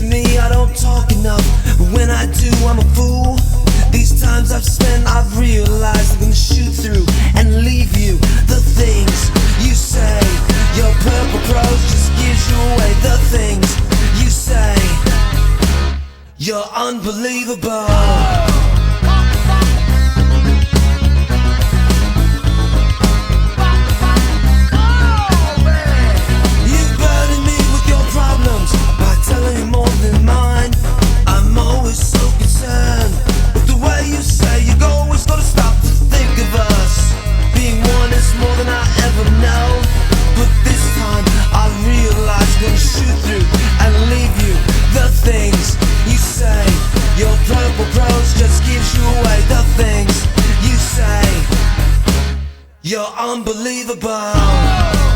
to me, I don't talk enough, but when I do, I'm a fool. These times I've spent, I've realized I'm gonna shoot through and leave you. The things you say, your purple prose just gives you away. The things you say, you're unbelievable. Telling you more than mine. I'm always so concerned with the way you say you always gotta stop to think of us. Being one is more than I ever know, but this time I realize I'm gonna shoot through and leave you. The things you say, your purple prose just gives you away. The things you say, you're unbelievable.